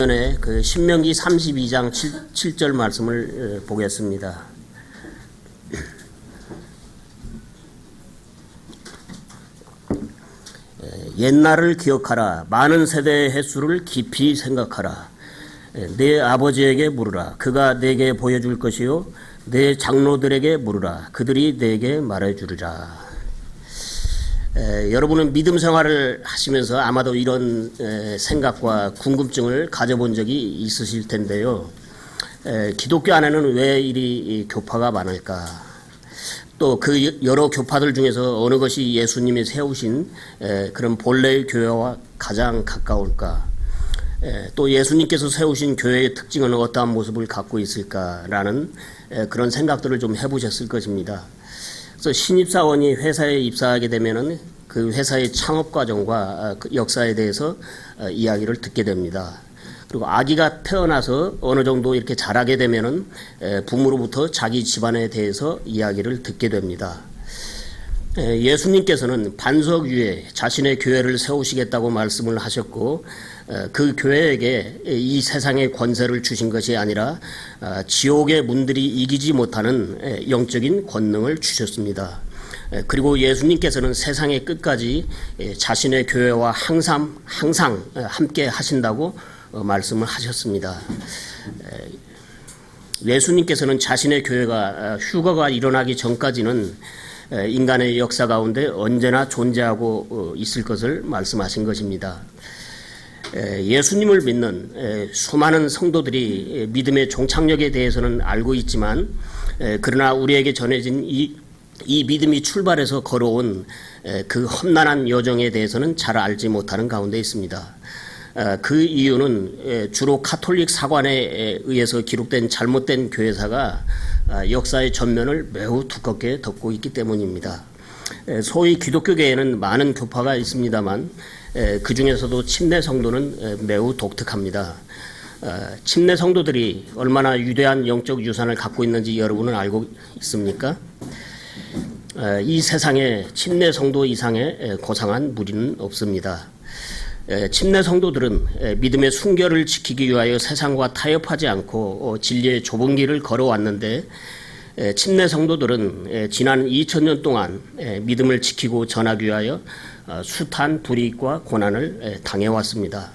전에 그 신명기 32장 7절 말씀을 보겠습니다. 옛날을 기억하라. 많은 세대의 횟수를 깊이 생각하라. 내 아버지에게 물으라. 그가 내게 보여줄 것이요. 내 장로들에게 물으라. 그들이 내게 말해주리라. 여러분은 믿음 생활을 하시면서 아마도 이런 생각과 궁금증을 가져본 적이 있으실 텐데요. 기독교 안에는 왜 이리 교파가 많을까? 또 그 여러 교파들 중에서 어느 것이 예수님이 세우신 그런 본래의 교회와 가장 가까울까? 또 예수님께서 세우신 교회의 특징은 어떠한 모습을 갖고 있을까라는 그런 생각들을 좀 해보셨을 것입니다. 그래서 신입사원이 회사에 입사하게 되면은 그 회사의 창업 과정과 그 역사에 대해서 이야기를 듣게 됩니다. 그리고 아기가 태어나서 어느 정도 이렇게 자라게 되면은 부모로부터 자기 집안에 대해서 이야기를 듣게 됩니다. 예수님께서는 반석 위에 자신의 교회를 세우시겠다고 말씀을 하셨고 그 교회에게 이 세상의 권세를 주신 것이 아니라 지옥의 문들이 이기지 못하는 영적인 권능을 주셨습니다. 그리고 예수님께서는 세상의 끝까지 자신의 교회와 항상 함께 하신다고 말씀을 하셨습니다. 예수님께서는 자신의 교회가 휴거가 일어나기 전까지는 인간의 역사 가운데 언제나 존재하고 있을 것을 말씀하신 것입니다. 예수님을 믿는 수많은 성도들이 믿음의 종착역에 대해서는 알고 있지만 그러나 우리에게 전해진 이 믿음이 출발해서 걸어온 그 험난한 여정에 대해서는 잘 알지 못하는 가운데 있습니다. 그 이유는 주로 카톨릭 사관에 의해서 기록된 잘못된 교회사가 역사의 전면을 매우 두껍게 덮고 있기 때문입니다. 소위 기독교계에는 많은 교파가 있습니다만 그 중에서도 침례 성도는 매우 독특합니다. 침례 성도들이 얼마나 위대한 영적 유산을 갖고 있는지 여러분은 알고 있습니까? 이 세상에 침례 성도 이상의 고상한 무리는 없습니다. 침례 성도들은 믿음의 순결을 지키기 위하여 세상과 타협하지 않고 진리의 좁은 길을 걸어왔는데 침례 성도들은 지난 2000년 동안 믿음을 지키고 전하기 위하여 숱한 불이익과 고난을 당해왔습니다.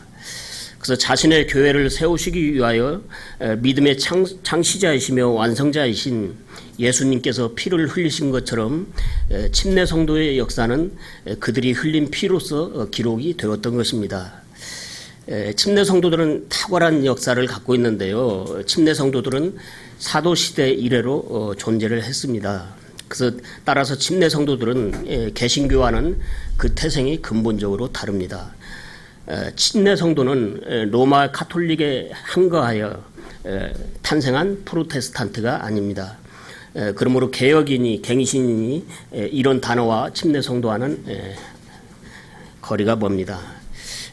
그래서 자신의 교회를 세우시기 위하여 믿음의 창시자이시며 완성자이신 예수님께서 피를 흘리신 것처럼 침례 성도의 역사는 그들이 흘린 피로서 기록이 되었던 것입니다. 침례 성도들은 탁월한 역사를 갖고 있는데요. 침례 성도들은 사도시대 이래로 존재를 했습니다. 그래서 따라서 침례 성도들은 개신교와는 그 태생이 근본적으로 다릅니다. 침례 성도는 로마 카톨릭에 항거하여 탄생한 프로테스탄트가 아닙니다. 그러므로 개혁이니 갱신이니 이런 단어와 침례 성도와는 거리가 멉니다.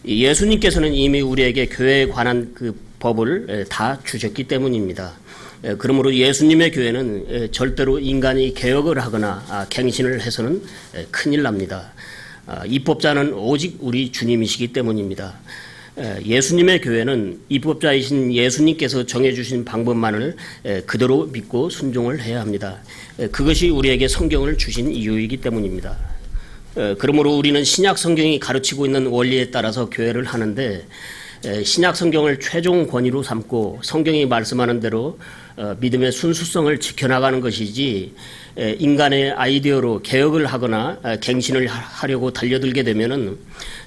예수님께서는 이미 우리에게 교회에 관한 그 법을 다 주셨기 때문입니다. 그러므로 예수님의 교회는 절대로 인간이 개혁을 하거나 갱신을 해서는 큰일 납니다. 입법자는 오직 우리 주님이시기 때문입니다. 예수님의 교회는 입법자이신 예수님께서 정해주신 방법만을 그대로 믿고 순종을 해야 합니다. 그것이 우리에게 성경을 주신 이유이기 때문입니다. 그러므로 우리는 신약 성경이 가르치고 있는 원리에 따라서 교회를 하는데 신약 성경을 최종 권위로 삼고 성경이 말씀하는 대로 믿음의 순수성을 지켜나가는 것이지 인간의 아이디어로 개혁을 하거나 갱신을 하려고 달려들게 되면은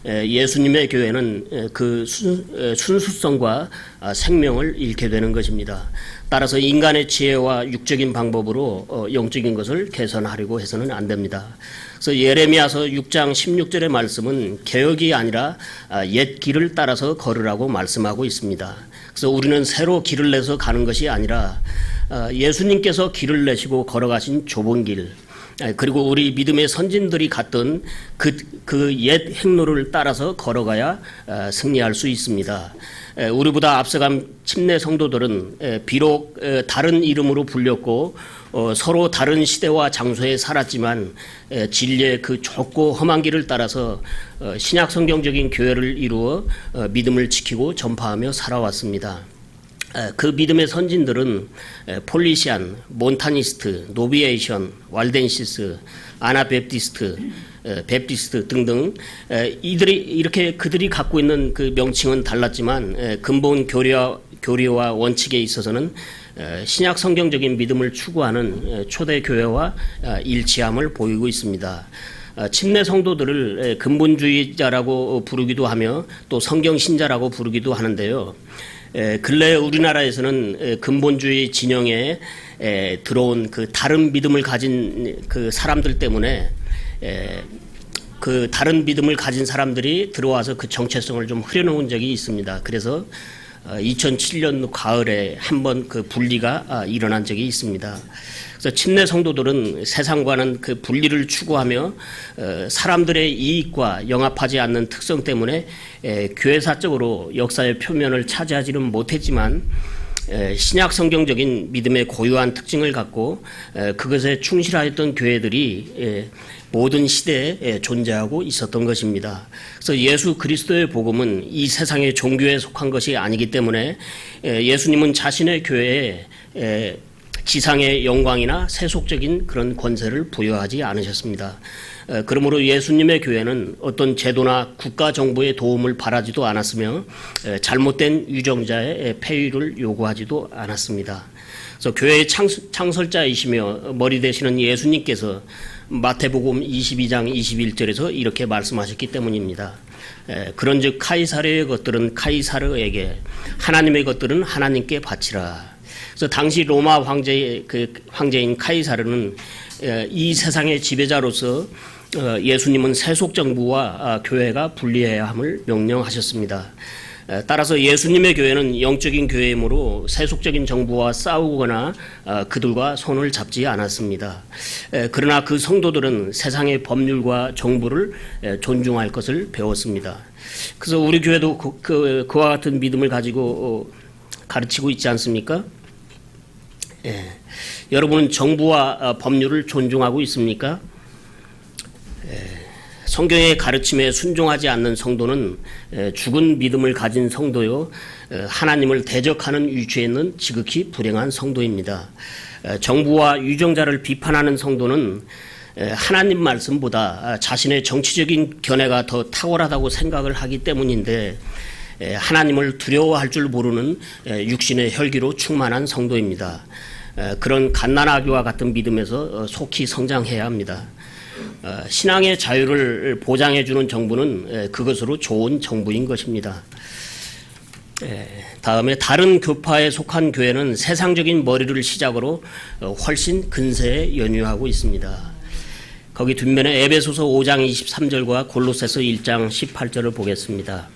예수님의 교회는 그 순수성과 생명을 잃게 되는 것입니다. 따라서 인간의 지혜와 육적인 방법으로 영적인 것을 개선하려고 해서는 안 됩니다. 그래서 예레미야서 6장 16절의 말씀은 개혁이 아니라 옛 길을 따라서 걸으라고 말씀하고 있습니다. 그래서 우리는 새로 길을 내서 가는 것이 아니라 예수님께서 길을 내시고 걸어가신 좁은 길, 그리고 우리 믿음의 선진들이 갔던 그 옛 행로를 따라서 걸어가야 승리할 수 있습니다. 우리보다 앞서간 침례 성도들은 비록 다른 이름으로 불렸고 서로 다른 시대와 장소에 살았지만 진리의 그 좁고 험한 길을 따라서 신약 성경적인 교회를 이루어 믿음을 지키고 전파하며 살아왔습니다. 그 믿음의 선진들은 폴리시안, 몬타니스트, 노비에이션, 왈덴시스, 아나베프티스트, 베프티스트 등등 그들이 갖고 있는 그 명칭은 달랐지만 근본 교리와 원칙에 있어서는 신약 성경적인 믿음을 추구하는 초대 교회와 일치함을 보이고 있습니다. 침례 성도들을 근본주의자라고 부르기도 하며 또 성경신자라고 부르기도 하는데요. 근래 우리나라에서는 근본주의 진영에 들어온 그 다른 믿음을 가진 그 사람들 때문에 그 다른 믿음을 가진 사람들이 들어와서 그 정체성을 좀 흐려놓은 적이 있습니다. 그래서 2007년 가을에 한번 그 분리가 일어난 적이 있습니다. 그래서 침례 성도들은 세상과는 그 분리를 추구하며 사람들의 이익과 영합하지 않는 특성 때문에 교회사적으로 역사의 표면을 차지하지는 못했지만 신약 성경적인 믿음의 고유한 특징을 갖고 그것에 충실하였던 교회들이 모든 시대에 존재하고 있었던 것입니다. 그래서 예수 그리스도의 복음은 이 세상의 종교에 속한 것이 아니기 때문에 예수님은 자신의 교회에 지상의 영광이나 세속적인 그런 권세를 부여하지 않으셨습니다. 그러므로 예수님의 교회는 어떤 제도나 국가 정부의 도움을 바라지도 않았으며 잘못된 유정자의 폐위를 요구하지도 않았습니다. 그래서 교회의 창설자이시며 머리 되시는 예수님께서 마태복음 22장 21절에서 이렇게 말씀하셨기 때문입니다. 그런즉 카이사르의 것들은 카이사르에게, 하나님의 것들은 하나님께 바치라. 그래서 당시 로마 황제인 카이사르는 이 세상의 지배자로서 예수님은 세속 정부와 교회가 분리해야 함을 명령하셨습니다. 따라서 예수님의 교회는 영적인 교회이므로 세속적인 정부와 싸우거나 그들과 손을 잡지 않았습니다. 그러나 그 성도들은 세상의 법률과 정부를 존중할 것을 배웠습니다. 그래서 우리 교회도 그와 같은 믿음을 가지고 가르치고 있지 않습니까? 여러분은 정부와 법률을 존중하고 있습니까? 성경의 가르침에 순종하지 않는 성도는 죽은 믿음을 가진 성도요, 하나님을 대적하는 위치에 있는 지극히 불행한 성도입니다. 정부와 유정자를 비판하는 성도는 하나님 말씀보다 자신의 정치적인 견해가 더 탁월하다고 생각을 하기 때문인데 하나님을 두려워할 줄 모르는 육신의 혈기로 충만한 성도입니다. 그런 갓난아기와 같은 믿음에서 속히 성장해야 합니다. 신앙의 자유를 보장해주는 정부는 그것으로 좋은 정부인 것입니다. 다음에 다른 교파에 속한 교회는 세상적인 머리를 시작으로 훨씬 근세에 연유하고 있습니다. 거기 뒷면에 에베소서 5장 23절과 골로새서 1장 18절을 보겠습니다.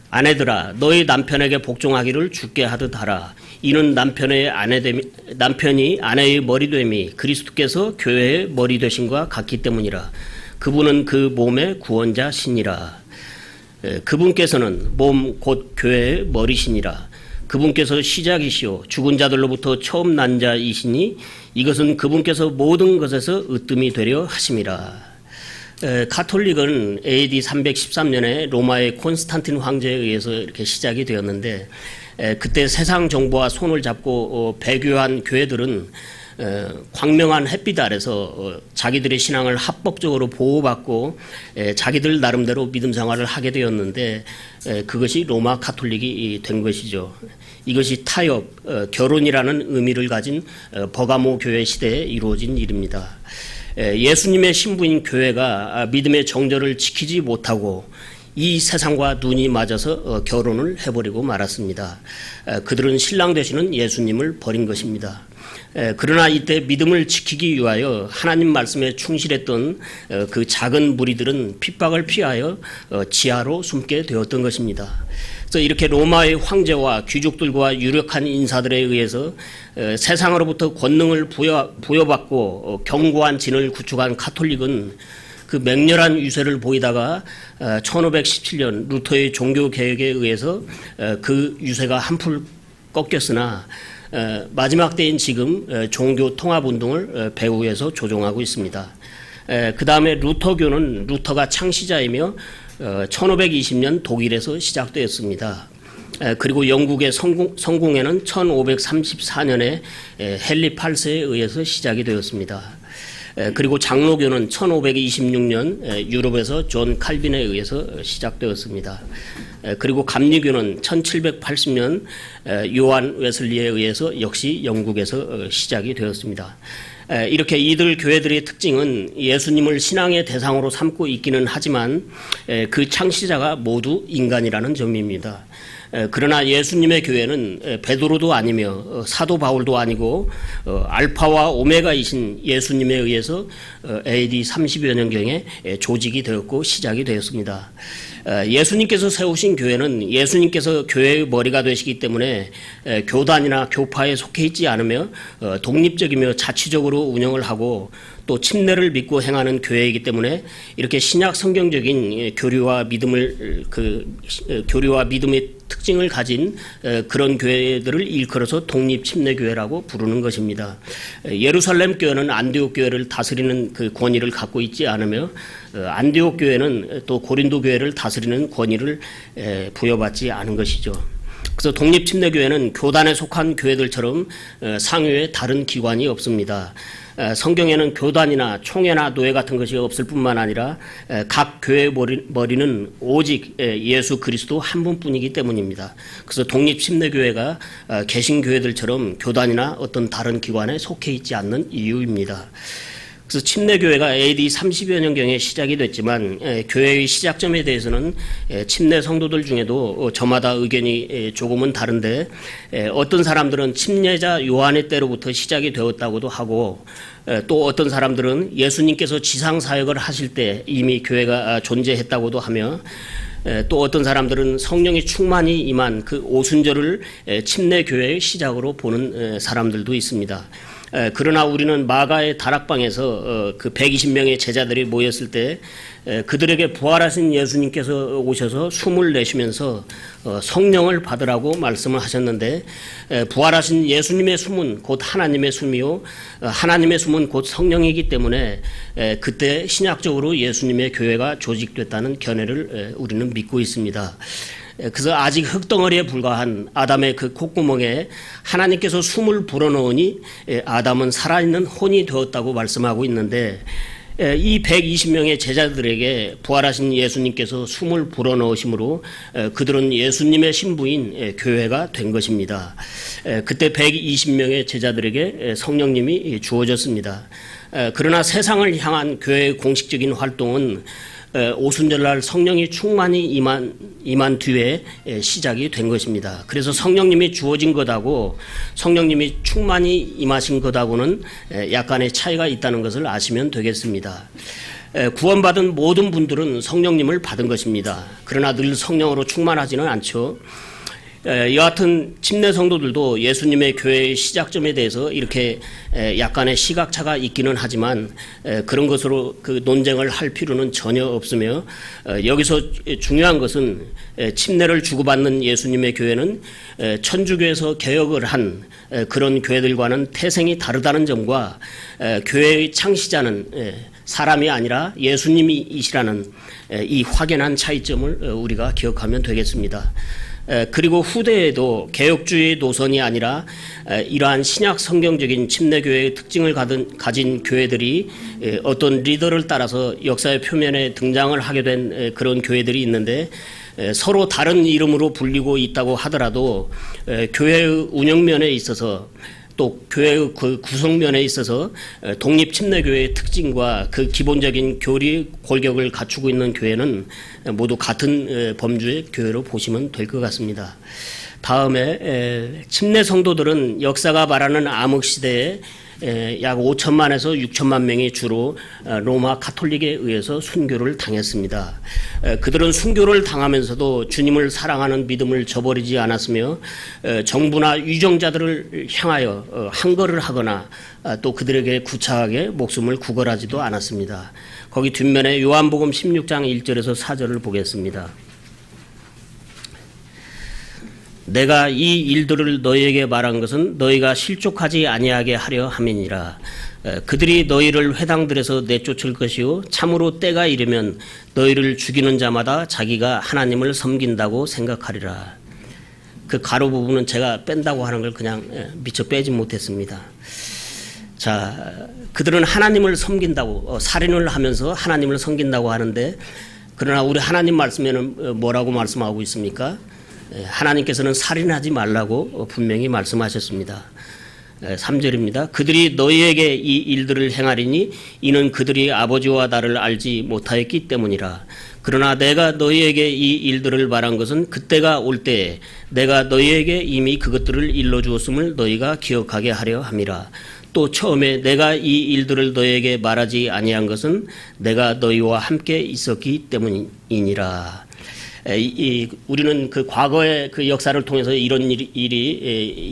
아내들아 너희 남편에게 복종하기를 주께 하듯 하라. 이는 남편이 아내의 머리됨이 그리스도께서 교회의 머리 되심과 같기 때문이라. 그분은 그 몸의 구원자시니라. 그분께서는 몸 곧 교회의 머리시니라. 그분께서 시작이시오 죽은 자들로부터 처음 난 자이시니 이것은 그분께서 모든 것에서 으뜸이 되려 하심이라. 가톨릭은 AD 313년에 로마의 콘스탄틴 황제에 의해서 이렇게 시작이 되었는데 그때 세상 정부와 손을 잡고 배교한 교회들은 광명한 햇빛 아래서 자기들의 신앙을 합법적으로 보호받고 자기들 나름대로 믿음 생활을 하게 되었는데 그것이 로마 가톨릭이 된 것이죠. 이것이 타협, 결혼이라는 의미를 가진 버가모 교회 시대에 이루어진 일입니다. 예수님의 신부인 교회가 믿음의 정절을 지키지 못하고 이 세상과 눈이 맞아서 결혼을 해버리고 말았습니다. 그들은 신랑 되시는 예수님을 버린 것입니다. 그러나 이때 믿음을 지키기 위하여 하나님 말씀에 충실했던 그 작은 무리들은 핍박을 피하여 지하로 숨게 되었던 것입니다. 그래서 그래서 이렇게 로마의 황제와 귀족들과 유력한 인사들에 의해서 세상으로부터 권능을 부여받고 견고한 진을 구축한 가톨릭은 그 맹렬한 유세를 보이다가 1517년 루터의 종교개혁에 의해서 그 유세가 한풀 꺾였으나 마지막 때인 지금 종교통합운동을 배후에서 조종하고 있습니다. 그 다음에 루터교는 루터가 창시자이며 1520년 독일에서 시작되었습니다. 그리고 영국의 성공회는 1534년에 헨리 8세에 의해서 시작이 되었습니다. 그리고 장로교는 1526년 유럽에서 존 칼빈에 의해서 시작되었습니다. 그리고 감리교는 1780년 요한 웨슬리에 의해서 역시 영국에서 시작이 되었습니다. 이렇게 이들 교회들의 특징은 예수님을 신앙의 대상으로 삼고 있기는 하지만 그 창시자가 모두 인간이라는 점입니다. 그러나 예수님의 교회는 베드로도 아니며 사도 바울도 아니고 알파와 오메가이신 예수님에 의해서 AD 30여 년경에 조직이 되었고 시작이 되었습니다. 예수님께서 세우신 교회는 예수님께서 교회의 머리가 되시기 때문에 교단이나 교파에 속해 있지 않으며 독립적이며 자치적으로 운영을 하고 또 침례를 믿고 행하는 교회이기 때문에 이렇게 신약 성경적인 교리와 믿음의 특징을 가진 그런 교회들을 일컬어서 독립 침례 교회라고 부르는 것입니다. 예루살렘 교회는 안디옥 교회를 다스리는 그 권위를 갖고 있지 않으며 안디옥 교회는 또 고린도 교회를 다스리는 권위를 부여받지 않은 것이죠. 그래서 독립침례교회는 교단에 속한 교회들처럼 상위에 다른 기관이 없습니다. 성경에는 교단이나 총회나 노예 같은 것이 없을 뿐만 아니라 각 교회의 머리는 오직 예수 그리스도 한 분뿐이기 때문입니다. 그래서 독립침례교회가 개신교회들처럼 교단이나 어떤 다른 기관에 속해 있지 않는 이유입니다. 그래서 침례교회가 AD 30여 년경에 시작이 됐지만 교회의 시작점에 대해서는 침례 성도들 중에도 저마다 의견이 조금은 다른데 어떤 사람들은 침례자 요한의 때로부터 시작이 되었다고도 하고 또 어떤 사람들은 예수님께서 지상사역을 하실 때 이미 교회가 존재했다고도 하며 또 어떤 사람들은 성령이 충만히 임한 그 오순절을 침례교회의 시작으로 보는 사람들도 있습니다. 그러나 우리는 마가의 다락방에서 그 120명의 제자들이 모였을 때 그들에게 부활하신 예수님께서 오셔서 숨을 내쉬면서 성령을 받으라고 말씀을 하셨는데 부활하신 예수님의 숨은 곧 하나님의 숨이요 하나님의 숨은 곧 성령이기 때문에 그때 신약적으로 예수님의 교회가 조직됐다는 견해를 우리는 믿고 있습니다. 그래서 아직 흙덩어리에 불과한 아담의 그 콧구멍에 하나님께서 숨을 불어넣으니 아담은 살아있는 혼이 되었다고 말씀하고 있는데 이 120명의 제자들에게 부활하신 예수님께서 숨을 불어넣으심으로 그들은 예수님의 신부인 교회가 된 것입니다. 그때 120명의 제자들에게 성령님이 주어졌습니다. 그러나 세상을 향한 교회의 공식적인 활동은 오순절날 성령이 충만히 임한 뒤에 시작이 된 것입니다. 그래서 성령님이 주어진 것하고 성령님이 충만히 임하신 것하고는 약간의 차이가 있다는 것을 아시면 되겠습니다. 구원받은 모든 분들은 성령님을 받은 것입니다. 그러나 늘 성령으로 충만하지는 않죠. 여하튼 침례 성도들도 예수님의 교회의 시작점에 대해서 이렇게 약간의 시각차가 있기는 하지만 그런 것으로 그 논쟁을 할 필요는 전혀 없으며 여기서 중요한 것은 침례를 주고받는 예수님의 교회는 천주교에서 개혁을 한 그런 교회들과는 태생이 다르다는 점과 교회의 창시자는 사람이 아니라 예수님이시라는 이 확연한 차이점을 우리가 기억하면 되겠습니다. 그리고 후대에도 개혁주의 노선이 아니라 이러한 신약 성경적인 침례교회의 특징을 가진 교회들이 어떤 리더를 따라서 역사의 표면에 등장을 하게 된 그런 교회들이 있는데 서로 다른 이름으로 불리고 있다고 하더라도 교회의 운영면에 있어서 또 교회의 그 구성면에 있어서 독립침례교회의 특징과 그 기본적인 교리 골격을 갖추고 있는 교회는 모두 같은 범주의 교회로 보시면 될 것 같습니다. 다음에 침례 성도들은 역사가 말하는 암흑시대에 약 5천만에서 6천만 명이 주로 로마 가톨릭에 의해서 순교를 당했습니다. 그들은 순교를 당하면서도 주님을 사랑하는 믿음을 저버리지 않았으며 정부나 유정자들을 향하여 항거를 하거나 또 그들에게 구차하게 목숨을 구걸하지도 않았습니다. 거기 뒷면에 요한복음 16장 1절에서 4절을 보겠습니다. 내가 이 일들을 너희에게 말한 것은 너희가 실족하지 아니하게 하려 함이니라. 그들이 너희를 회당들에서 내쫓을 것이요 참으로 때가 이르면 너희를 죽이는 자마다 자기가 하나님을 섬긴다고 생각하리라. 그 가로 부분은 제가 뺀다고 하는 걸 그냥 미처 빼지 못했습니다. 자, 그들은 하나님을 섬긴다고 살인을 하면서 하나님을 섬긴다고 하는데, 그러나 우리 하나님 말씀에는 뭐라고 말씀하고 있습니까? 하나님께서는 살인하지 말라고 분명히 말씀하셨습니다. 3절입니다. 그들이 너희에게 이 일들을 행하리니 이는 그들이 아버지와 나를 알지 못하였기 때문이라. 그러나 내가 너희에게 이 일들을 말한 것은 그때가 올 때에 내가 너희에게 이미 그것들을 일러주었음을 너희가 기억하게 하려 함이라. 또 처음에 내가 이 일들을 너희에게 말하지 아니한 것은 내가 너희와 함께 있었기 때문이니라. 우리는 그 과거의 그 역사를 통해서 이런 일이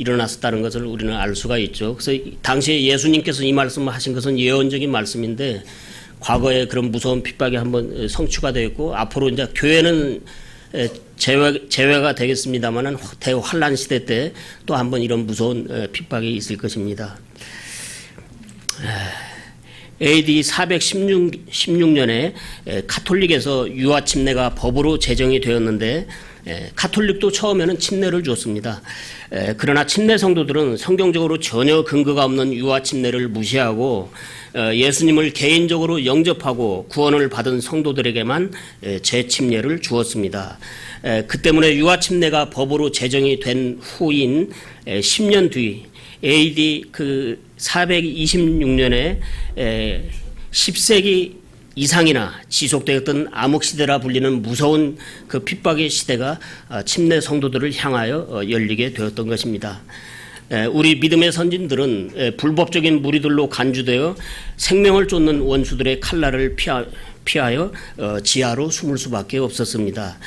일어났었다는 것을 우리는 알 수가 있죠. 그래서 당시에 예수님께서 이 말씀을 하신 것은 예언적인 말씀인데, 과거에 그런 무서운 핍박이 한번 성취가 되었고, 앞으로 이제 교회는 제외가 되겠습니다만은 대환란 시대 때 또 한번 이런 무서운 핍박이 있을 것입니다. AD 416년에 가톨릭에서 유아 침례가 법으로 제정이 되었는데, 가톨릭도 처음에는 침례를 줬습니다. 그러나 침례 성도들은 성경적으로 전혀 근거가 없는 유아 침례를 무시하고 예수님을 개인적으로 영접하고 구원을 받은 성도들에게만 재침례를 주었습니다. 그 때문에 유아 침례가 법으로 제정이 된 후인 10년 뒤 AD 426년에 10세기 이상이나 지속되었던 암흑시대라 불리는 무서운 그 핍박의 시대가 침례 성도들을 향하여 열리게 되었던 것입니다. 우리 믿음의 선진들은 불법적인 무리들로 간주되어 생명을 쫓는 원수들의 칼날을 피하여 지하로 숨을 수밖에 없었습니다.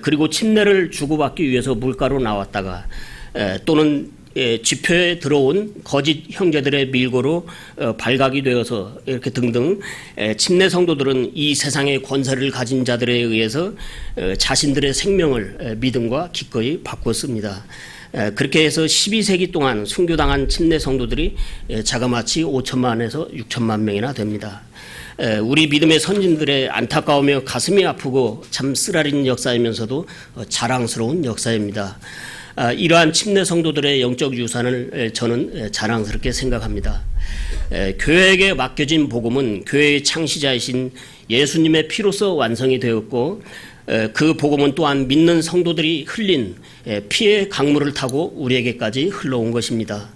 그리고 침례를 주고받기 위해서 물가로 나왔다가 또는 지표에 들어온 거짓 형제들의 밀고로 발각이 되어서 이렇게 등등 침례 성도들은 이 세상의 권세를 가진 자들에 의해서 자신들의 생명을 믿음과 기꺼이 바꿨습니다. 그렇게 해서 12세기 동안 순교당한 침례 성도들이 자그마치 5천만에서 6천만 명이나 됩니다. 우리 믿음의 선진들의 안타까우며 가슴이 아프고 참 쓰라린 역사이면서도 자랑스러운 역사입니다. 이러한 침례 성도들의 영적 유산을 저는 자랑스럽게 생각합니다. 교회에게 맡겨진 복음은 교회의 창시자이신 예수님의 피로서 완성이 되었고, 그 복음은 또한 믿는 성도들이 흘린 피의 강물을 타고 우리에게까지 흘러온 것입니다.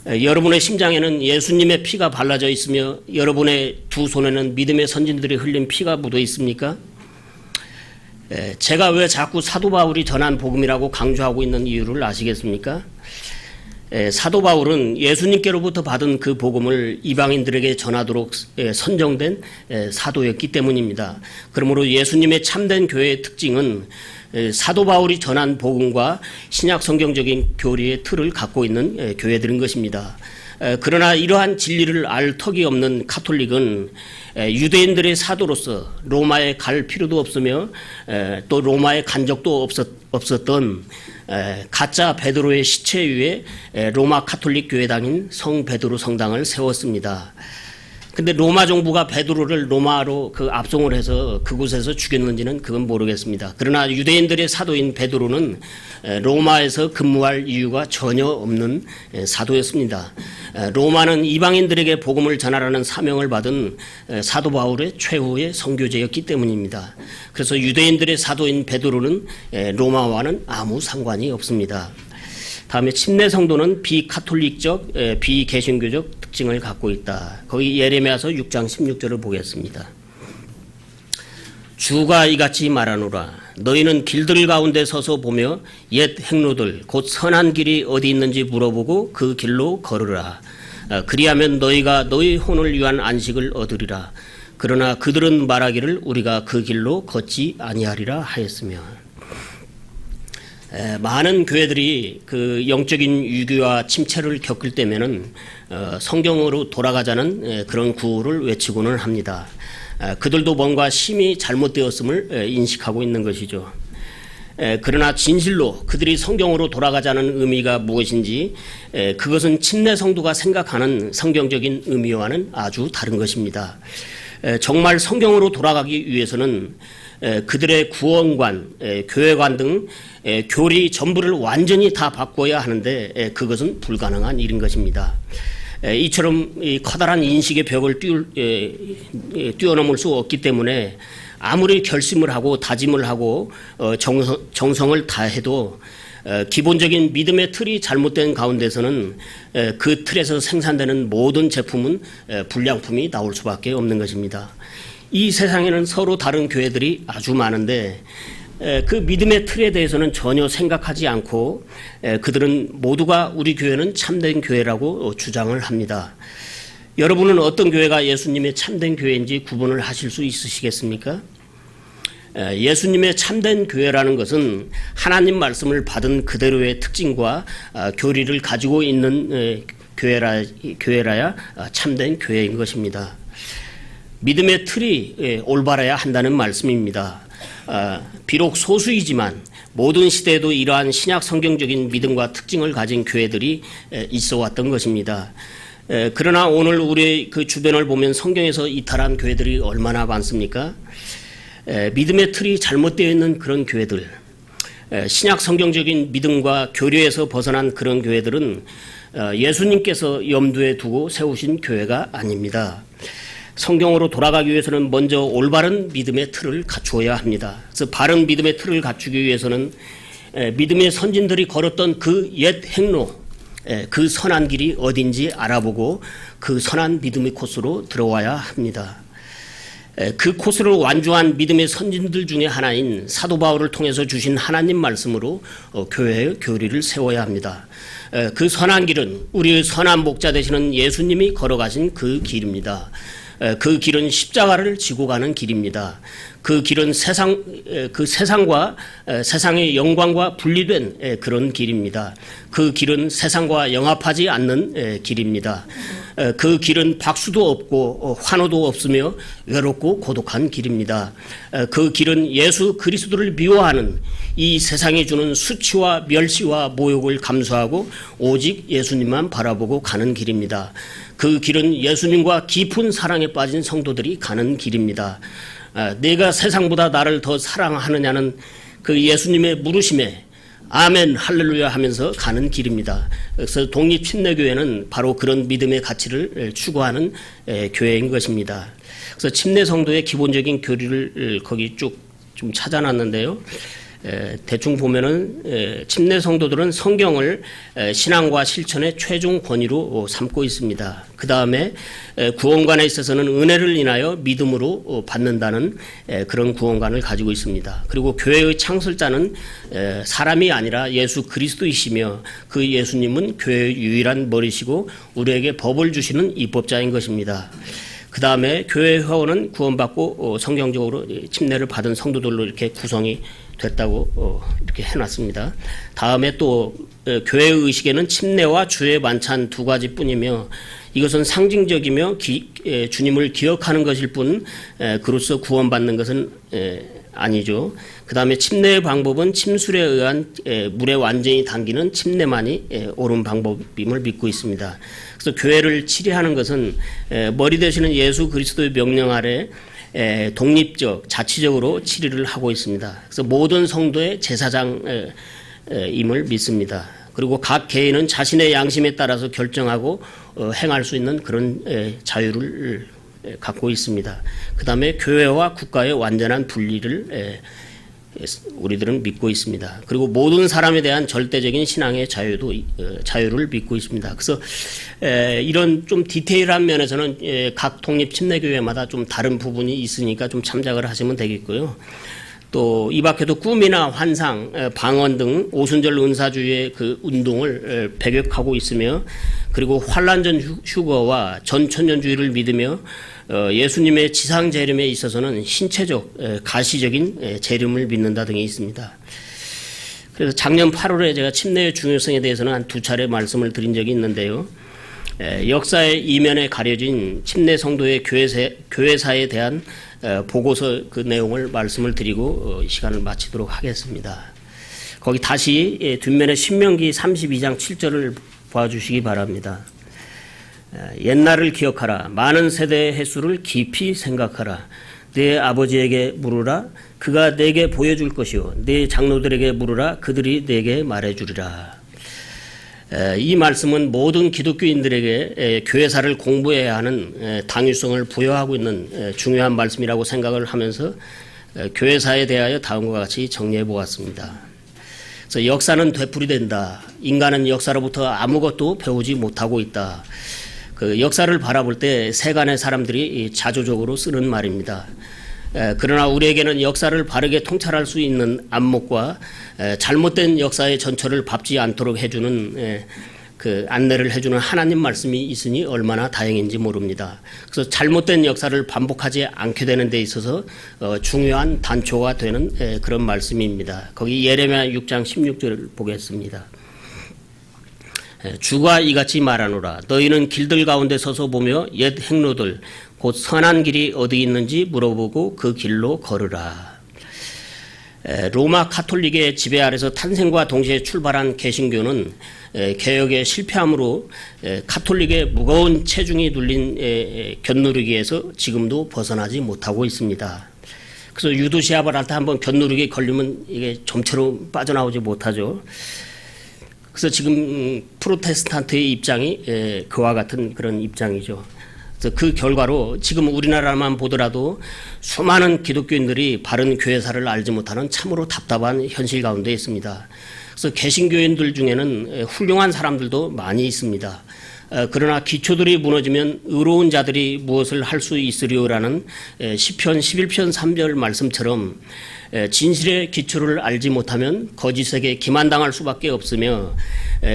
여러분의 심장에는 예수님의 피가 발라져 있으며 여러분의 두 손에는 믿음의 선진들이 흘린 피가 묻어 있습니까? 제가 왜 자꾸 사도 바울이 전한 복음이라고 강조하고 있는 이유를 아시겠습니까? 사도 바울은 예수님께로부터 받은 그 복음을 이방인들에게 전하도록 선정된 사도였기 때문입니다. 그러므로 예수님의 참된 교회의 특징은 사도 바울이 전한 복음과 신약 성경적인 교리의 틀을 갖고 있는 교회들인 것입니다. 그러나 이러한 진리를 알 턱이 없는 가톨릭은 유대인들의 사도로서 로마에 갈 필요도 없으며 또 로마에 간 적도 없었던 가짜 베드로의 시체 위에 로마 가톨릭 교회당인 성 베드로 성당을 세웠습니다. 근데 로마 정부가 베드로를 로마로 압송을 해서 그곳에서 죽였는지는 그건 모르겠습니다. 그러나 유대인들의 사도인 베드로는 로마에서 근무할 이유가 전혀 없는 사도였습니다. 로마는 이방인들에게 복음을 전하라는 사명을 받은 사도 바울의 최후의 선교제였기 때문입니다. 그래서 유대인들의 사도인 베드로는 로마와는 아무 상관이 없습니다. 다음에 침례 성도는 비카톨릭적, 비개신교적 특징을 갖고 있다. 거기 예레미야서 6장 16절을 보겠습니다. 주가 이같이 말하노라. 너희는 길들 가운데 서서 보며 옛 행로들 곧 선한 길이 어디 있는지 물어보고 그 길로 걸으라. 그리하면 너희가 너희 혼을 위한 안식을 얻으리라. 그러나 그들은 말하기를 우리가 그 길로 걷지 아니하리라 하였으며. 많은 교회들이 그 영적인 위기와 침체를 겪을 때면은 성경으로 돌아가자는 그런 구호를 외치고는 합니다. 그들도 뭔가 심히 잘못되었음을 인식하고 있는 것이죠. 그러나 진실로 그들이 성경으로 돌아가자는 의미가 무엇인지 그것은 침례 성도가 생각하는 성경적인 의미와는 아주 다른 것입니다. 정말 성경으로 돌아가기 위해서는 그들의 구원관, 교회관 등 교리 전부를 완전히 다 바꿔야 하는데 그것은 불가능한 일인 것입니다. 이처럼 커다란 인식의 벽을 뛰어넘을 수 없기 때문에 아무리 결심을 하고 다짐을 하고 정성을 다해도 기본적인 믿음의 틀이 잘못된 가운데서는 그 틀에서 생산되는 모든 제품은 불량품이 나올 수밖에 없는 것입니다. 이 세상에는 서로 다른 교회들이 아주 많은데 그 믿음의 틀에 대해서는 전혀 생각하지 않고 그들은 모두가 우리 교회는 참된 교회라고 주장을 합니다. 여러분은 어떤 교회가 예수님의 참된 교회인지 구분을 하실 수 있으시겠습니까? 예수님의 참된 교회라는 것은 하나님 말씀을 받은 그대로의 특징과 교리를 가지고 있는 교회라야 참된 교회인 것입니다. 믿음의 틀이 올바라야 한다는 말씀입니다. 비록 소수이지만 모든 시대에도 이러한 신약 성경적인 믿음과 특징을 가진 교회들이 있어 왔던 것입니다. 그러나 오늘 우리 그 주변을 보면 성경에서 이탈한 교회들이 얼마나 많습니까? 믿음의 틀이 잘못되어 있는 그런 교회들, 신약 성경적인 믿음과 교리에서 벗어난 그런 교회들은 예수님께서 염두에 두고 세우신 교회가 아닙니다. 성경으로 돌아가기 위해서는 먼저 올바른 믿음의 틀을 갖추어야 합니다. 그래서 바른 믿음의 틀을 갖추기 위해서는 믿음의 선진들이 걸었던 그 옛 행로, 그 선한 길이 어딘지 알아보고 그 선한 믿음의 코스로 들어와야 합니다. 그 코스를 완주한 믿음의 선진들 중에 하나인 사도 바울을 통해서 주신 하나님 말씀으로 교회의 교리를 세워야 합니다. 그 선한 길은 우리의 선한 목자 되시는 예수님이 걸어가신 그 길입니다. 그 길은 십자가를 지고 가는 길입니다. 그 길은 세상과 세상의 영광과 분리된 그런 길입니다. 그 길은 세상과 영합하지 않는 길입니다. 그 길은 박수도 없고 환호도 없으며 외롭고 고독한 길입니다. 그 길은 예수 그리스도를 미워하는 이 세상이 주는 수치와 멸시와 모욕을 감수하고 오직 예수님만 바라보고 가는 길입니다. 그 길은 예수님과 깊은 사랑에 빠진 성도들이 가는 길입니다. 내가 세상보다 나를 더 사랑하느냐는 그 예수님의 물으심에 아멘 할렐루야 하면서 가는 길입니다. 그래서 독립침례교회는 바로 그런 믿음의 가치를 추구하는 교회인 것입니다. 그래서 침례 성도의 기본적인 교리를 거기 쭉 좀 찾아놨는데요. 대충 보면은 침례 성도들은 성경을 신앙과 실천의 최종 권위로 삼고 있습니다. 그 다음에 구원관에 있어서는 은혜를 인하여 믿음으로 받는다는 그런 구원관을 가지고 있습니다. 그리고 교회의 창설자는 사람이 아니라 예수 그리스도이시며 그 예수님은 교회의 유일한 머리시고 우리에게 법을 주시는 입법자인 것입니다. 그 다음에 교회 회원은 구원받고 성경적으로 침례를 받은 성도들로 이렇게 구성이 됐다고 이렇게 해놨습니다. 다음에 또 교회의 의식에는 침례와 주의 만찬 두 가지뿐이며 이것은 상징적이며 주님을 기억하는 것일 뿐 그로써 구원받는 것은 아니죠. 그 다음에 침례의 방법은 침술에 의한 물에 완전히 담기는 침례만이 옳은 방법임을 믿고 있습니다. 그래서 교회를 치리하는 것은 머리 되시는 예수 그리스도의 명령 아래 독립적, 자치적으로 치리를 하고 있습니다. 그래서 모든 성도의 제사장임을 믿습니다. 그리고 각 개인은 자신의 양심에 따라서 결정하고 행할 수 있는 그런 자유를 갖고 있습니다. 그 다음에 교회와 국가의 완전한 분리를 우리들은 믿고 있습니다. 그리고 모든 사람에 대한 절대적인 신앙의 자유를 믿고 있습니다. 그래서 이런 좀 디테일한 면에서는 각 독립 침례교회마다 좀 다른 부분이 있으니까 좀 참작을 하시면 되겠고요. 또 이 밖에도 꿈이나 환상, 방언 등 오순절 은사주의의 그 운동을 배격하고 있으며, 그리고 환란전 휴거와 전천년주의를 믿으며 예수님의 지상 재림에 있어서는 신체적, 가시적인 재림을 믿는다 등이 있습니다. 그래서 작년 8월에 제가 침례의 중요성에 대해서는 한 2차례 말씀을 드린 적이 있는데요. 역사의 이면에 가려진 침례 성도의 교회사에 대한 보고서 그 내용을 말씀을 드리고 시간을 마치도록 하겠습니다. 거기 다시 뒷면에 신명기 32장 7절을 봐주시기 바랍니다. 옛날을 기억하라. 많은 세대의 횟수를 깊이 생각하라. 네 아버지에게 물으라. 그가 내게 보여줄 것이요. 네 장로들에게 물으라. 그들이 내게 말해주리라. 이 말씀은 모든 기독교인들에게 교회사를 공부해야 하는 당위성을 부여하고 있는 중요한 말씀이라고 생각을 하면서 교회사에 대하여 다음과 같이 정리해 보았습니다. 그래서 역사는 되풀이된다. 인간은 역사로부터 아무것도 배우지 못하고 있다. 그 역사를 바라볼 때 세간의 사람들이 자조적으로 쓰는 말입니다. 그러나 우리에게는 역사를 바르게 통찰할 수 있는 안목과 잘못된 역사의 전철을 밟지 않도록 해주는 그 안내를 해주는 하나님 말씀이 있으니 얼마나 다행인지 모릅니다. 그래서 잘못된 역사를 반복하지 않게 되는 데 있어서 중요한 단초가 되는 그런 말씀입니다. 거기 예레미야 6장 16절을 보겠습니다. 주가 이같이 말하노라. 너희는 길들 가운데 서서 보며 옛 행로들 곧 선한 길이 어디 있는지 물어보고 그 길로 걸으라. 로마 카톨릭의 지배 아래서 탄생과 동시에 출발한 개신교는 개혁에 실패함으로 카톨릭의 무거운 체중이 눌린 견누르기에서 지금도 벗어나지 못하고 있습니다. 그래서 유도 시합을 할 때 한번 견누르기 걸리면 이게 점체로 빠져나오지 못하죠. 그래서 지금 프로테스탄트의 입장이 그와 같은 그런 입장이죠. 그래서 그 결과로 지금 우리나라만 보더라도 수많은 기독교인들이 바른 교회사를 알지 못하는 참으로 답답한 현실 가운데 있습니다. 그래서 개신교인들 중에는 훌륭한 사람들도 많이 있습니다. 그러나 기초들이 무너지면 의로운 자들이 무엇을 할 수 있으리오라는 시편 11편 3절 말씀처럼 진실의 기초를 알지 못하면 거짓에게 기만당할 수밖에 없으며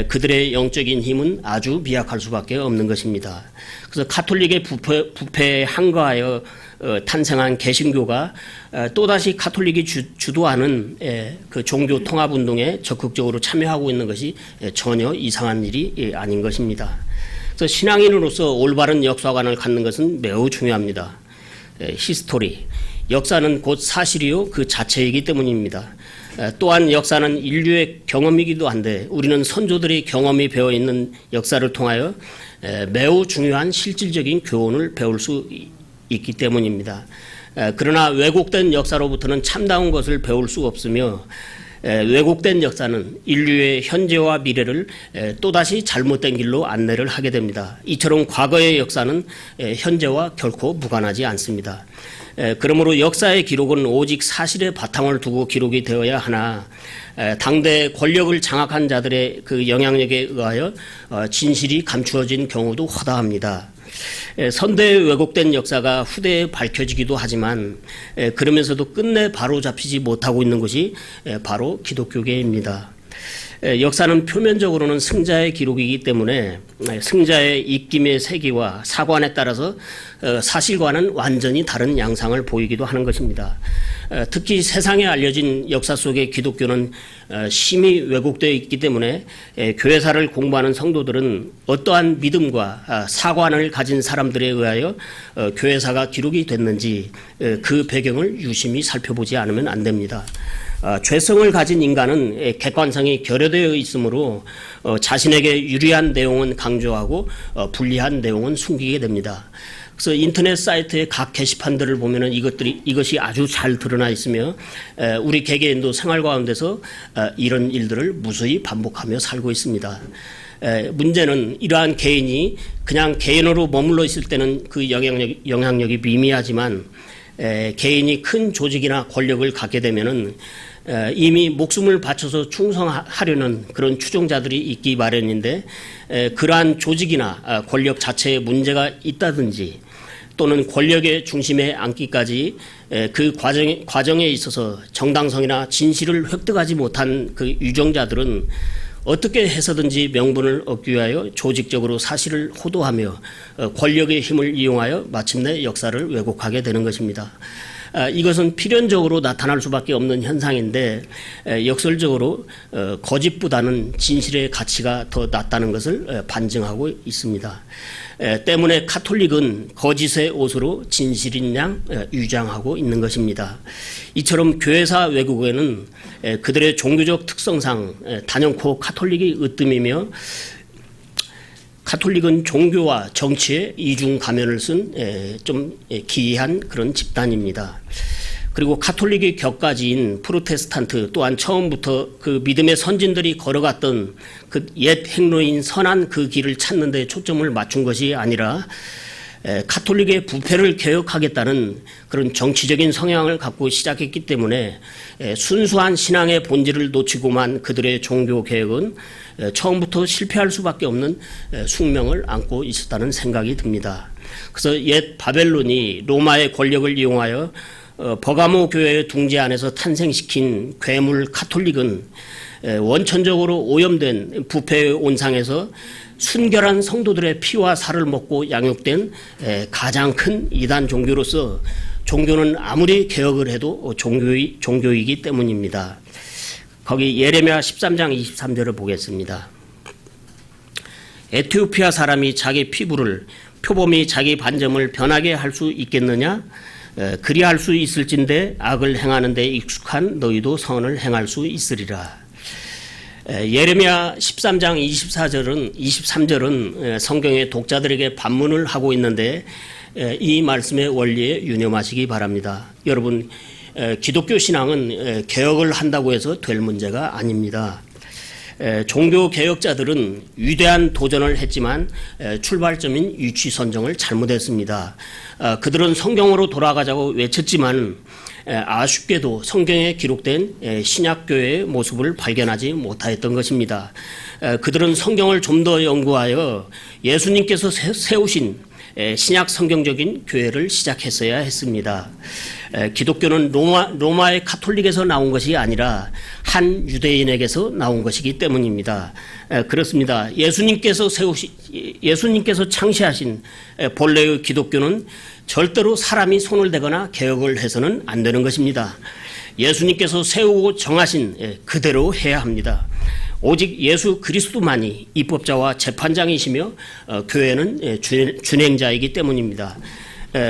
그들의 영적인 힘은 아주 미약할 수밖에 없는 것입니다. 그래서 카톨릭의 부패에 항거하여 탄생한 개신교가 또다시 카톨릭이 주도하는 그 종교 통합 운동에 적극적으로 참여하고 있는 것이 전혀 이상한 일이 아닌 것입니다. 그래서 신앙인으로서 올바른 역사관을 갖는 것은 매우 중요합니다. 히스토리, 역사는 곧 사실이요 그 자체이기 때문입니다. 또한 역사는 인류의 경험이기도 한데 우리는 선조들의 경험이 배어있는 역사를 통하여 매우 중요한 실질적인 교훈을 배울 수 있기 때문입니다. 그러나 왜곡된 역사로부터는 참다운 것을 배울 수 없으며 왜곡된 역사는 인류의 현재와 미래를 또다시 잘못된 길로 안내를 하게 됩니다. 이처럼 과거의 역사는 현재와 결코 무관하지 않습니다. 그러므로 역사의 기록은 오직 사실의 바탕을 두고 기록이 되어야 하나 당대 권력을 장악한 자들의 그 영향력에 의하여 진실이 감추어진 경우도 허다합니다. 선대의 왜곡된 역사가 후대에 밝혀지기도 하지만 그러면서도 끝내 바로잡히지 못하고 있는 것이 바로 기독교계입니다. 역사는 표면적으로는 승자의 기록이기 때문에 승자의 입김의 세기와 사관에 따라서 사실과는 완전히 다른 양상을 보이기도 하는 것입니다. 특히 세상에 알려진 역사 속의 기독교는 심히 왜곡되어 있기 때문에 교회사를 공부하는 성도들은 어떠한 믿음과 사관을 가진 사람들에 의하여 교회사가 기록이 됐는지 그 배경을 유심히 살펴보지 않으면 안 됩니다. 죄성을 가진 인간은 객관성이 결여되어 있으므로 자신에게 유리한 내용은 강조하고 불리한 내용은 숨기게 됩니다. 그래서 인터넷 사이트의 각 게시판들을 보면은 이것이 아주 잘 드러나 있으며 우리 개개인도 생활 가운데서 이런 일들을 무수히 반복하며 살고 있습니다. 문제는 이러한 개인이 그냥 개인으로 머물러 있을 때는 그 영향력이 미미하지만 개인이 큰 조직이나 권력을 갖게 되면은 이미 목숨을 바쳐서 충성하려는 그런 추종자들이 있기 마련인데 그러한 조직이나 권력 자체에 문제가 있다든지 또는 권력의 중심에 앉기까지 그 과정에 있어서 정당성이나 진실을 획득하지 못한 그 유정자들은 어떻게 해서든지 명분을 얻기 위하여 조직적으로 사실을 호도하며 권력의 힘을 이용하여 마침내 역사를 왜곡하게 되는 것입니다. 이것은 필연적으로 나타날 수밖에 없는 현상인데 역설적으로 거짓보다는 진실의 가치가 더 낮다는 것을 반증하고 있습니다. 때문에 카톨릭은 거짓의 옷으로 진실인 양 위장하고 있는 것입니다. 이처럼 교회사 왜곡에는 그들의 종교적 특성상 단연코 카톨릭이 으뜸이며 카톨릭은 종교와 정치에 이중 가면을 쓴 좀 기이한 그런 집단입니다. 그리고 카톨릭의 격가지인 프로테스탄트 또한 처음부터 그 믿음의 선진들이 걸어갔던 그 옛 행로인 선한 그 길을 찾는 데 초점을 맞춘 것이 아니라 카톨릭의 부패를 개혁하겠다는 그런 정치적인 성향을 갖고 시작했기 때문에 순수한 신앙의 본질을 놓치고만 그들의 종교 개혁은 처음부터 실패할 수밖에 없는 숙명을 안고 있었다는 생각이 듭니다. 그래서 옛 바벨론이 로마의 권력을 이용하여 버가모 교회의 둥지 안에서 탄생시킨 괴물 카톨릭은 원천적으로 오염된 부패의 온상에서 순결한 성도들의 피와 살을 먹고 양육된 가장 큰 이단 종교로서 종교는 아무리 개혁을 해도 종교이기 때문입니다. 거기 예레미야 13장 23절을 보겠습니다. 에티오피아 사람이 자기 피부를 표범이 자기 반점을 변하게 할 수 있겠느냐? 그리할 수 있을진데 악을 행하는 데 익숙한 너희도 선을 행할 수 있으리라. 예레미야 13장 23절은 성경의 독자들에게 반문을 하고 있는데 이 말씀의 원리에 유념하시기 바랍니다. 여러분, 기독교 신앙은 개혁을 한다고 해서 될 문제가 아닙니다. 종교 개혁자들은 위대한 도전을 했지만 출발점인 위치 선정을 잘못했습니다. 그들은 성경으로 돌아가자고 외쳤지만 아쉽게도 성경에 기록된 신약교회의 모습을 발견하지 못하였던 것입니다. 그들은 성경을 좀 더 연구하여 예수님께서 세우신 신약 성경적인 교회를 시작했어야 했습니다. 기독교는 로마의 카톨릭에서 나온 것이 아니라 한 유대인에게서 나온 것이기 때문입니다. 그렇습니다. 예수님께서 창시하신 본래의 기독교는 절대로 사람이 손을 대거나 개혁을 해서는 안 되는 것입니다. 예수님께서 세우고 정하신 그대로 해야 합니다. 오직 예수 그리스도만이 입법자와 재판장이시며 교회는 준행자이기 때문입니다.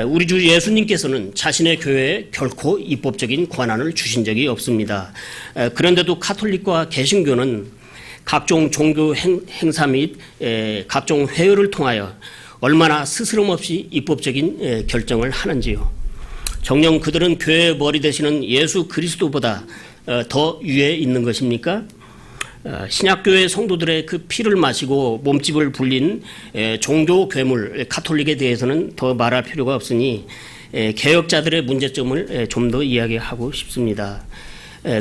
우리 주 예수님께서는 자신의 교회에 결코 입법적인 권한을 주신 적이 없습니다. 그런데도 카톨릭과 개신교는 각종 종교 행사 및 각종 회의를 통하여 얼마나 스스럼 없이 입법적인 결정을 하는지요. 정녕 그들은 교회의 머리 되시는 예수 그리스도보다 더 위에 있는 것입니까? 신약교회 성도들의 그 피를 마시고 몸집을 불린 종교 괴물 카톨릭에 대해서는 더 말할 필요가 없으니 개혁자들의 문제점을 좀 더 이야기하고 싶습니다.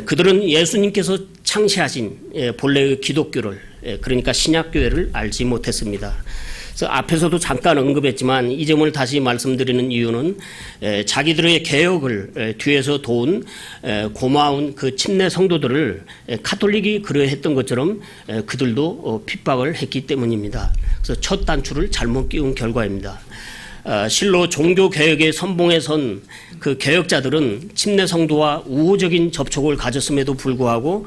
그들은 예수님께서 창시하신 본래의 기독교를 그러니까 신약교회를 알지 못했습니다. 그래서 앞에서도 잠깐 언급했지만 이 점을 다시 말씀드리는 이유는 자기들의 개혁을 뒤에서 도운 고마운 그 침례 성도들을 카톨릭이 그러했던 것처럼 그들도 핍박을 했기 때문입니다. 그래서 첫 단추를 잘못 끼운 결과입니다. 실로 종교 개혁의 선봉에 선 그 개혁자들은 침례 성도와 우호적인 접촉을 가졌음에도 불구하고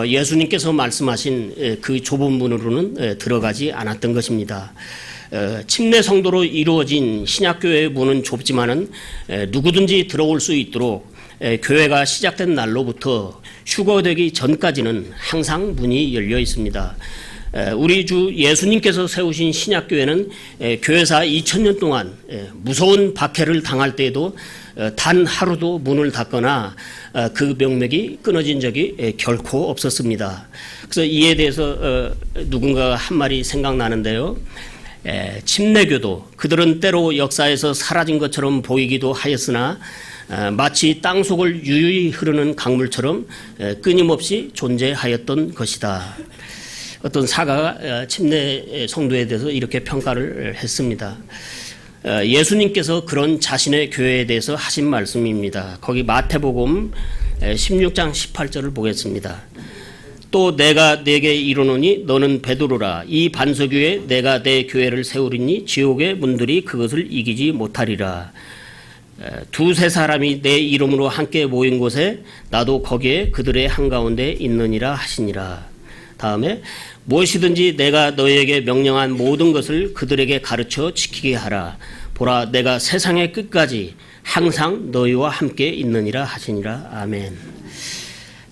예수님께서 말씀하신 그 좁은 문으로는 들어가지 않았던 것입니다. 침례 성도로 이루어진 신약교회의 문은 좁지만은 누구든지 들어올 수 있도록 교회가 시작된 날로부터 휴거되기 전까지는 항상 문이 열려 있습니다. 우리 주 예수님께서 세우신 신약교회는 교회사 2000년 동안 무서운 박해를 당할 때에도 단 하루도 문을 닫거나 그 명맥이 끊어진 적이 결코 없었습니다. 그래서 이에 대해서 누군가가 한 말이 생각나는데요. 침례교도 그들은 때로 역사에서 사라진 것처럼 보이기도 하였으나 마치 땅속을 유유히 흐르는 강물처럼 끊임없이 존재하였던 것이다. 어떤 사가가 침례 성도에 대해서 이렇게 평가를 했습니다. 예수님께서 그런 자신의 교회에 대해서 하신 말씀입니다. 거기 마태복음 16장 18절을 보겠습니다. 또 내가 네게 이르노니 너는 베드로라. 이 반석 위에 내가 내 교회를 세우리니 지옥의 문들이 그것을 이기지 못하리라. 두세 사람이 내 이름으로 함께 모인 곳에 나도 거기에 그들의 한가운데 있느니라 하시니라. 다음에 무엇이든지 내가 너희에게 명령한 모든 것을 그들에게 가르쳐 지키게 하라. 보라, 내가 세상의 끝까지 항상 너희와 함께 있느니라 하시니라. 아멘.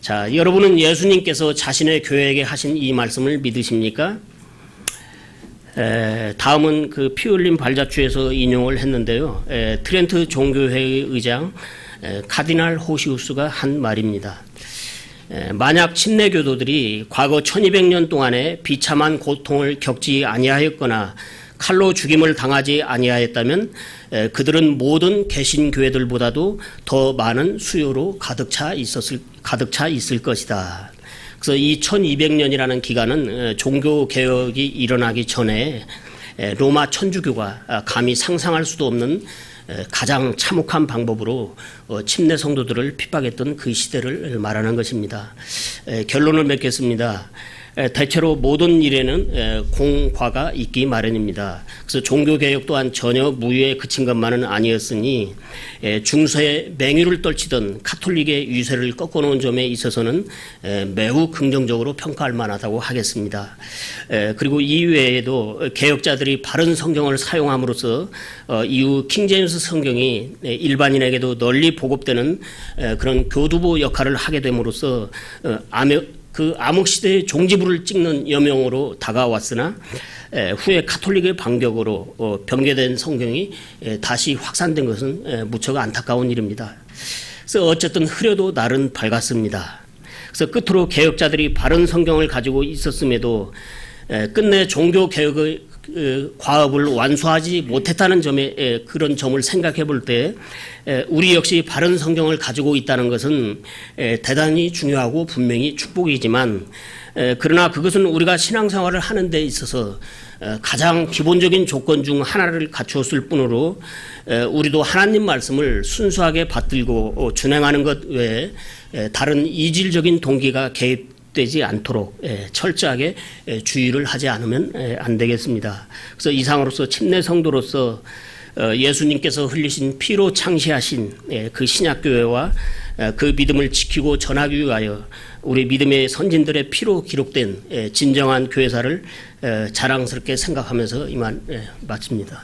자, 여러분은 예수님께서 자신의 교회에게 하신 이 말씀을 믿으십니까? 다음은 그 피 흘린 발자취에서 인용을 했는데요. 트렌트 종교회의 의장 카디날 호시우스가 한 말입니다. 만약 침례교도들이 과거 1200년 동안에 비참한 고통을 겪지 아니하였거나 칼로 죽임을 당하지 아니하였다면 그들은 모든 개신교회들보다도 더 많은 수요로 가득 차 있을 것이다. 그래서 이 1200년이라는 기간은 종교개혁이 일어나기 전에 로마 천주교가 감히 상상할 수도 없는 가장 참혹한 방법으로 침례 성도들을 핍박했던 그 시대를 말하는 것입니다. 결론을 맺겠습니다. 대체로 모든 일에는 공과가 있기 마련입니다. 그래서 종교개혁 또한 전혀 무효에 그친 것만은 아니었으니 중세에 맹유를 떨치던 카톨릭의 유세를 꺾어놓은 점에 있어서는 매우 긍정적으로 평가할 만하다고 하겠습니다. 그리고 이외에도 개혁자들이 바른 성경을 사용함으로써 이후 킹제임스 성경이 일반인에게도 널리 보급되는 그런 교두보 역할을 하게 됨으로써 그 암흑시대의 종지부를 찍는 여명으로 다가왔으나 후에 카톨릭의 반격으로 변개된 성경이 다시 확산된 것은 무척 안타까운 일입니다. 그래서 어쨌든 흐려도 날은 밝았습니다. 그래서 끝으로 개혁자들이 바른 성경을 가지고 있었음에도 끝내 종교개혁의 과업을 완수하지 못했다는 점에 그런 점을 생각해 볼 때 우리 역시 바른 성경을 가지고 있다는 것은 대단히 중요하고 분명히 축복이지만 그러나 그것은 우리가 신앙생활을 하는 데 있어서 가장 기본적인 조건 중 하나를 갖추었을 뿐으로 우리도 하나님 말씀을 순수하게 받들고 준행하는 것 외에 다른 이질적인 동기가 개입되지 않도록 철저하게 주의를 하지 않으면 안 되겠습니다. 그래서 이상으로서 침례 성도로서 예수님께서 흘리신 피로 창시하신 그 신약교회와 그 믿음을 지키고 전하기 위하여 우리 믿음의 선진들의 피로 기록된 진정한 교회사를 자랑스럽게 생각하면서 이만 마칩니다.